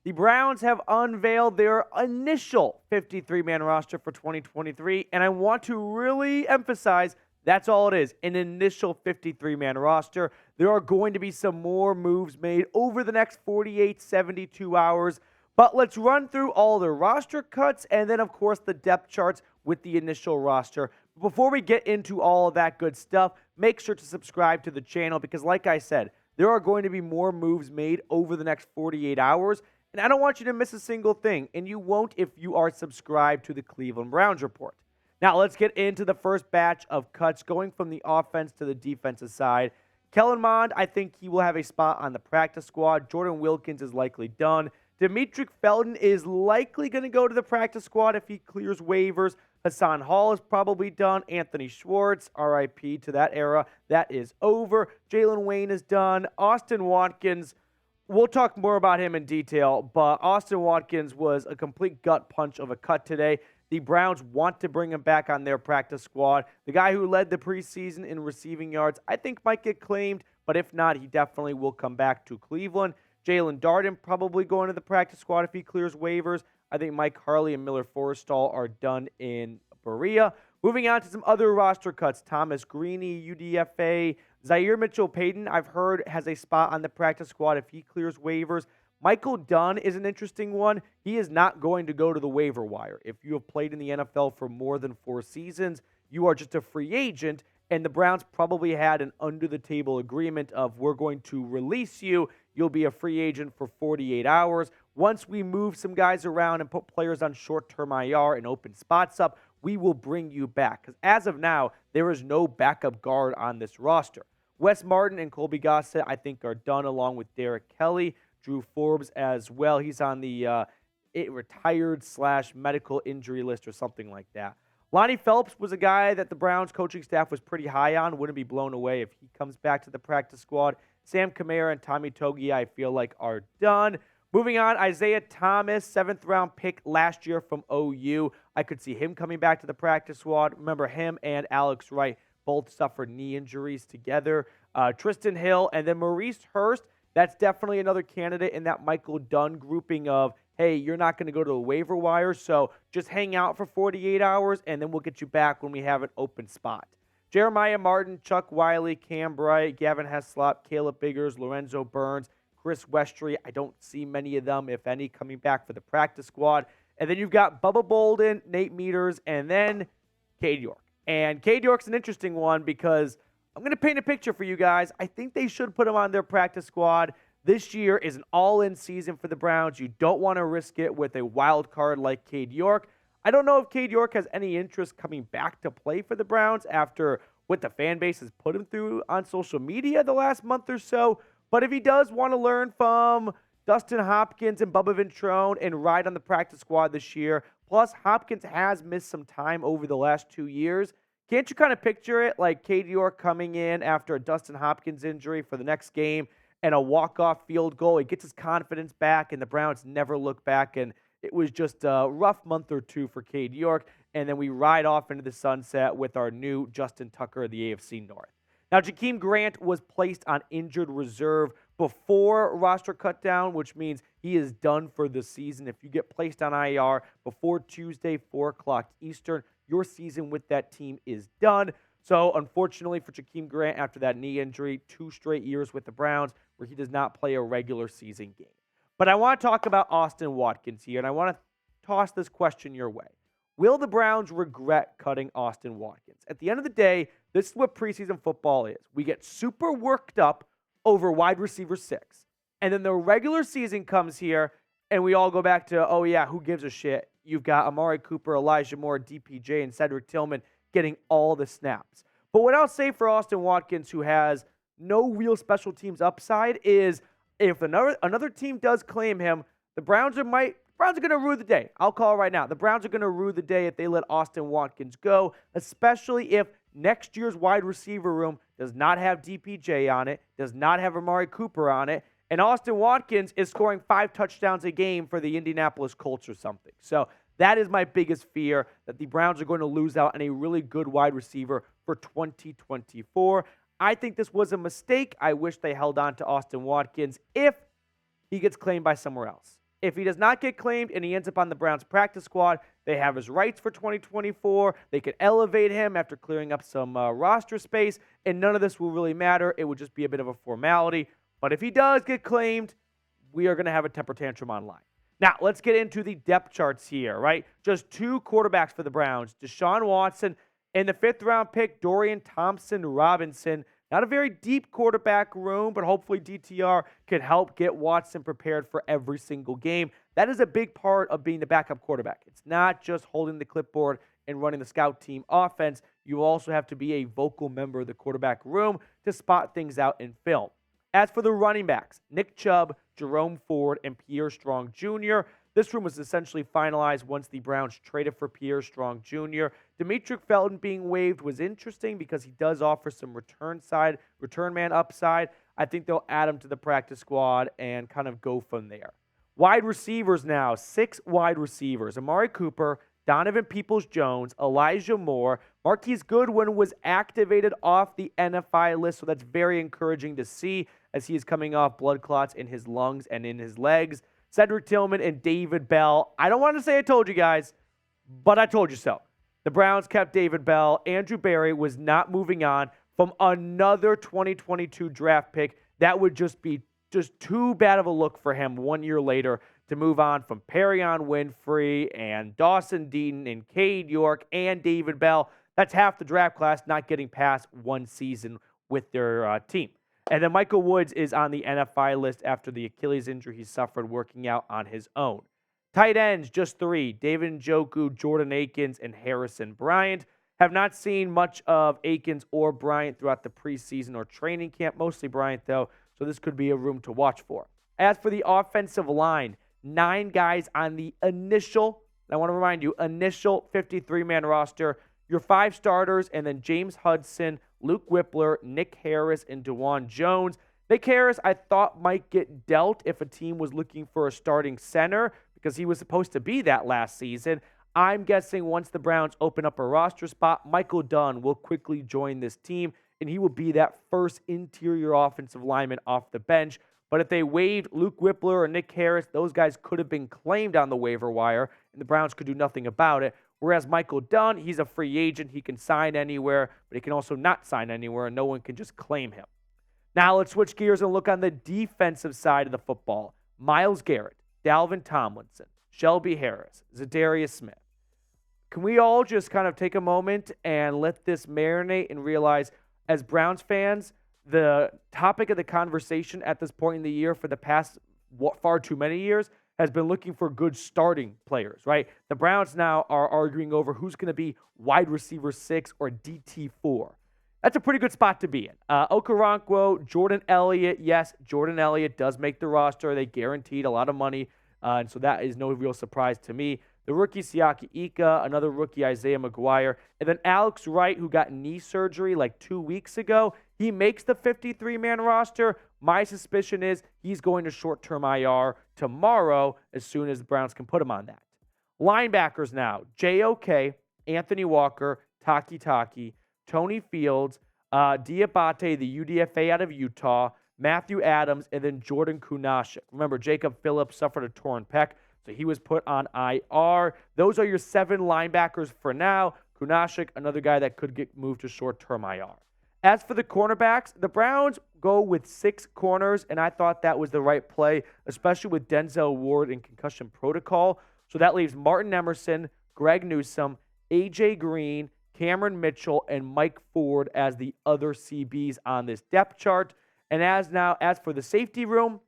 The Browns have unveiled their initial 53-man roster for 2023, and I want to really emphasize that's all it is, an initial 53-man roster. There are going to be some more moves made over the next 48, 72 hours, but let's run through all the roster cuts and then, of course, the depth charts with the initial roster. Before we get into all of that good stuff, make sure to subscribe to the channel because, like I said, there are going to be more moves made over the next 48 hours, and I don't want you to miss a single thing, and you won't if you are subscribed to the Cleveland Browns Report. Now, let's get into the first batch of cuts going from the offense to the defensive side. Kellen Mond, I think he will have a spot on the practice squad. Jordan Wilkins is likely done. Demetric Felton is likely going to go to the practice squad if he clears waivers. Hassan Hall is probably done. Anthony Schwartz, RIP to that era, that is over. Jalen Wayne is done. Austin Watkins, we'll talk more about him in detail, but Austin Watkins was a complete gut punch of a cut today. The Browns want to bring him back on their practice squad. The guy who led the preseason in receiving yards, I think might get claimed, but if not, he definitely will come back to Cleveland. Jaelon Darden probably going to the practice squad if he clears waivers. I think Mike Harley and Miller Forristall are done in Berea. Moving on to some other roster cuts. Thomas Greaney, UDFA. Zaire Mitchell-Paden, I've heard, has a spot on the practice squad if he clears waivers. Michael Dunn is an interesting one. He is not going to go to the waiver wire. If you have played in the NFL for more than 4 seasons, you are just a free agent, and the Browns probably had an under-the-table agreement of we're going to release you. You'll be a free agent for 48 hours. Once we move some guys around and put players on short-term IR and open spots up, we will bring you back. Because as of now, there is no backup guard on this roster. Wes Martin and Colby Gossett, I think, are done along with Derrick Kelly. Drew Forbes as well. He's on the retired/medical injury list or something like that. Lonnie Phelps was a guy that the Browns coaching staff was pretty high on. Wouldn't be blown away if he comes back to the practice squad. Sam Kamara and Tommy Togiai, I feel like, are done. Moving on, Isaiah Thomas, 7th-round pick last year from OU. I could see him coming back to the practice squad. Remember, him and Alex Wright both suffered knee injuries together. Trysten Hill and then Maurice Hurst. That's definitely another candidate in that Michael Dunn grouping of, hey, you're not going to go to the waiver wire, so just hang out for 48 hours, and then we'll get you back when we have an open spot. Jeremiah Martin, Chuck Wiley, Cam Bright, Gavin Heslop, Caleb Biggers, Lorenzo Burns, Chris Westry. I don't see many of them, if any, coming back for the practice squad. And then you've got Bubba Bolden, Nate Meters, and then Cade York. And Cade York's an interesting one because I'm going to paint a picture for you guys. I think they should put him on their practice squad. This year is an all-in season for the Browns. You don't want to risk it with a wild card like Cade York. I don't know if Cade York has any interest coming back to play for the Browns after what the fan base has put him through on social media the last month or so. But if he does want to learn from Dustin Hopkins and Bubba Ventrone and ride on the practice squad this year, plus Hopkins has missed some time over the last 2 years, can't you kind of picture it like Cade York coming in after a Dustin Hopkins injury for the next game and a walk-off field goal? He gets his confidence back, and the Browns never look back, and it was just a rough month or two for Cade York, and then we ride off into the sunset with our new Justin Tucker of the AFC North. Now, Jakeem Grant was placed on injured reserve before roster cutdown, which means he is done for the season. If you get placed on IR before Tuesday, 4 o'clock Eastern, your season with that team is done. So, unfortunately for Jakeem Grant, after that knee injury, 2 straight years with the Browns where he does not play a regular season game. But I want to talk about Austin Watkins here, and I want to toss this question your way. Will the Browns regret cutting Austin Watkins? At the end of the day, this is what preseason football is. We get super worked up over wide receiver 6. And then the regular season comes here, and we all go back to, oh, yeah, who gives a shit? You've got Amari Cooper, Elijah Moore, DPJ, and Cedric Tillman getting all the snaps. But what I'll say for Austin Watkins, who has no real special teams upside, is if another team does claim him, the Browns are going to rue the day. I'll call it right now. The Browns are going to rue the day if they let Austin Watkins go, especially if next year's wide receiver room does not have DPJ on it, does not have Amari Cooper on it, and Austin Watkins is scoring 5 touchdowns a game for the Indianapolis Colts or something. So that is my biggest fear, that the Browns are going to lose out on a really good wide receiver for 2024. I think this was a mistake. I wish they held on to Austin Watkins if he gets claimed by somewhere else. If he does not get claimed and he ends up on the Browns practice squad, they have his rights for 2024. They could elevate him after clearing up some roster space, and none of this will really matter. It would just be a bit of a formality. But if he does get claimed, we are going to have a temper tantrum online. Now, let's get into the depth charts here, right? Just 2 quarterbacks for the Browns, Deshaun Watson and the 5th-round pick, Dorian Thompson-Robinson. Not a very deep quarterback room, but hopefully DTR can help get Watson prepared for every single game. That is a big part of being the backup quarterback. It's not just holding the clipboard and running the scout team offense. You also have to be a vocal member of the quarterback room to spot things out in film. As for the running backs, Nick Chubb, Jerome Ford, and Pierre Strong Jr., this room was essentially finalized once the Browns traded for Pierre Strong Jr. Demetric Felton being waived was interesting because he does offer some return man upside. I think they'll add him to the practice squad and kind of go from there. Wide receivers now, 6 wide receivers. Amari Cooper, Donovan Peoples-Jones, Elijah Moore. Marquise Goodwin was activated off the NFI list, so that's very encouraging to see as he is coming off blood clots in his lungs and in his legs. Cedric Tillman and David Bell. I don't want to say I told you guys, but I told you so. The Browns kept David Bell. Andrew Berry was not moving on from another 2022 draft pick. That would just be too bad of a look for him 1 year later to move on from Perion Winfrey and Dawson Deaton and Cade York and David Bell. That's half the draft class not getting past 1 season with their team. And then Michael Woods is on the NFI list after the Achilles injury he suffered working out on his own. Tight ends, just 3. David Njoku, Jordan Akins, and Harrison Bryant. Have not seen much of Akins or Bryant throughout the preseason or training camp. Mostly Bryant, though, so this could be a room to watch for. As for the offensive line, 9 guys on the initial, I want to remind you, initial 53-man roster. Your 5 starters, and then James Hudson, Luke Whippler, Nick Harris, and DeJuan Jones. Nick Harris, I thought might get dealt if a team was looking for a starting center because he was supposed to be that last season. I'm guessing once the Browns open up a roster spot, Michael Dunn will quickly join this team, and he will be that first interior offensive lineman off the bench. But if they waived Luke Whippler or Nick Harris, those guys could have been claimed on the waiver wire, and the Browns could do nothing about it. Whereas Michael Dunn, he's a free agent. He can sign anywhere, but he can also not sign anywhere, and no one can just claim him. Now let's switch gears and look on the defensive side of the football. Myles Garrett, Dalvin Tomlinson, Shelby Harris, Zadarius Smith. Can we all just kind of take a moment and let this marinate and realize, as Browns fans, the topic of the conversation at this point in the year for the past far too many years has been looking for good starting players, right? The Browns now are arguing over who's going to be wide receiver 6 or DT4. That's a pretty good spot to be in. Okoronkwo, Jordan Elliott. Yes, Jordan Elliott does make the roster. They guaranteed a lot of money, and so that is no real surprise to me. The rookie Siaki Ika, another rookie Isaiah McGuire, and then Alex Wright, who got knee surgery like 2 weeks ago. He makes the 53-man roster. My suspicion is he's going to short-term IR tomorrow as soon as the Browns can put him on that. Linebackers now, JOK, Anthony Walker, Taki, Tony Fields, Diabate, the UDFA out of Utah, Matthew Adams, and then Jordan Kunaszyk. Remember, Jacob Phillips suffered a torn pec, so he was put on IR. Those are your 7 linebackers for now. Kunaszyk, another guy that could get moved to short-term IR. As for the cornerbacks, the Browns go with 6 corners, and I thought that was the right play, especially with Denzel Ward in concussion protocol. So that leaves Martin Emerson, Greg Newsome, A.J. Green, Cameron Mitchell, and Mike Ford as the other CBs on this depth chart. And as for the safety room,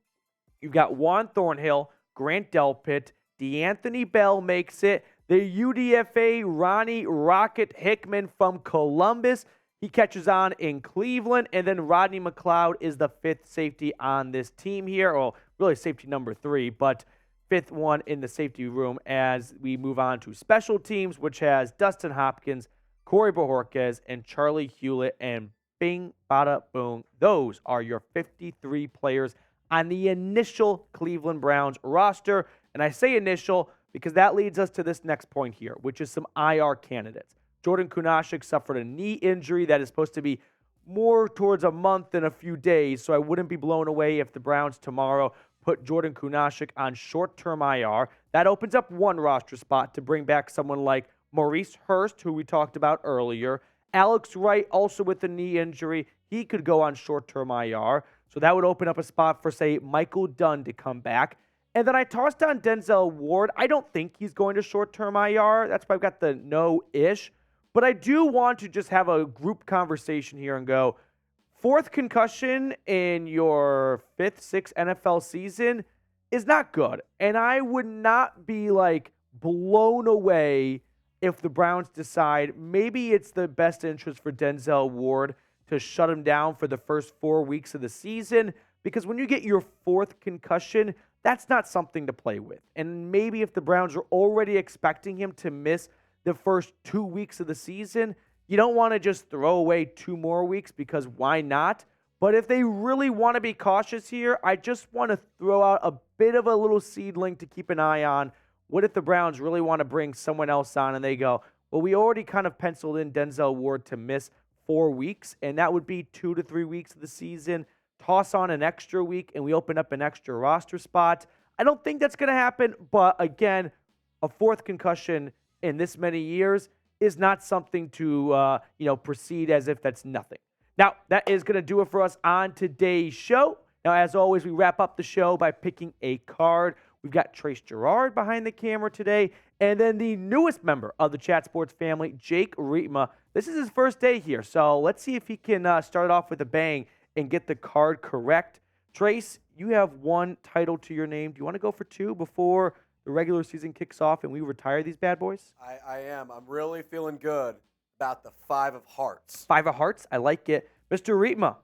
you've got Juan Thornhill, Grant Delpit, DeAnthony Bell makes it, the UDFA Ronnie Rocket Hickman from Columbus. He catches on in Cleveland, and then Rodney McLeod is the 5th safety on this team here. Well, really safety number 3, but 5th one in the safety room as we move on to special teams, which has Dustin Hopkins, Corey Bojorquez, and Charlie Hewlett, and bing, bada, boom. Those are your 53 players on the initial Cleveland Browns roster. And I say initial because that leads us to this next point here, which is some IR candidates. Jordan Kunaszyk suffered a knee injury that is supposed to be more towards a month than a few days, so I wouldn't be blown away if the Browns tomorrow put Jordan Kunaszyk on short-term IR. That opens up one roster spot to bring back someone like Maurice Hurst, who we talked about earlier. Alex Wright, also with a knee injury, he could go on short-term IR. So that would open up a spot for, say, Michael Dunn to come back. And then I tossed on Denzel Ward. I don't think he's going to short-term IR. That's why I've got the no-ish. But I do want to just have a group conversation here and go, fourth concussion in your fifth, sixth NFL season is not good. And I would not be, blown away if the Browns decide maybe it's the best interest for Denzel Ward to shut him down for the first 4 weeks of the season. Because when you get your fourth concussion, that's not something to play with. And maybe if the Browns are already expecting him to miss the first 2 weeks of the season, you don't want to just throw away 2 more weeks because why not? But if they really want to be cautious here, I just want to throw out a bit of a little seedling to keep an eye on. What if the Browns really want to bring someone else on and they go, well, we already kind of penciled in Denzel Ward to miss 4 weeks, and that would be 2 to 3 weeks of the season. Toss on an extra week, and we open up an extra roster spot. I don't think that's going to happen, but again, a fourth concussion in this many years is not something to, proceed as if that's nothing. Now, that is going to do it for us on today's show. Now, as always, we wrap up the show by picking a card. We've got Trace Gerard behind the camera today, and then the newest member of the Chat Sports family, Jake Rietma. This is his first day here, so let's see if he can start off with a bang and get the card correct. Trace, you have 1 title to your name. Do you want to go for 2 before the regular season kicks off and we retire these bad boys? I am. I'm really feeling good about the 5 of hearts. 5 of hearts? I like it. Mr. Rietma.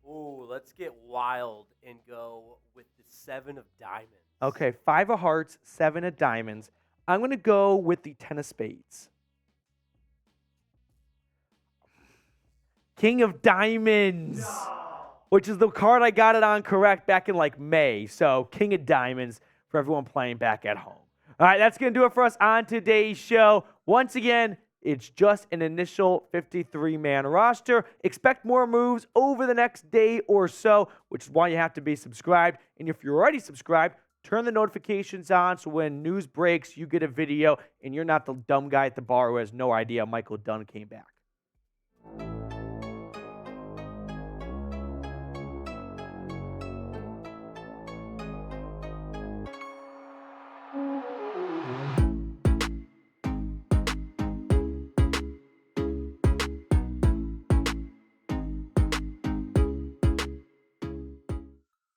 Ooh, let's get wild and go with the 7 of diamonds. Okay, 5 of hearts, 7 of diamonds. I'm going to go with the 10 of spades. King of diamonds, which is the card I got it on correct back in May. So King of diamonds for everyone playing back at home. All right, that's going to do it for us on today's show. Once again, it's just an initial 53-man roster. Expect more moves over the next day or so, which is why you have to be subscribed. And if you're already subscribed, turn the notifications on so when news breaks, you get a video and you're not the dumb guy at the bar who has no idea Michael Dunn came back.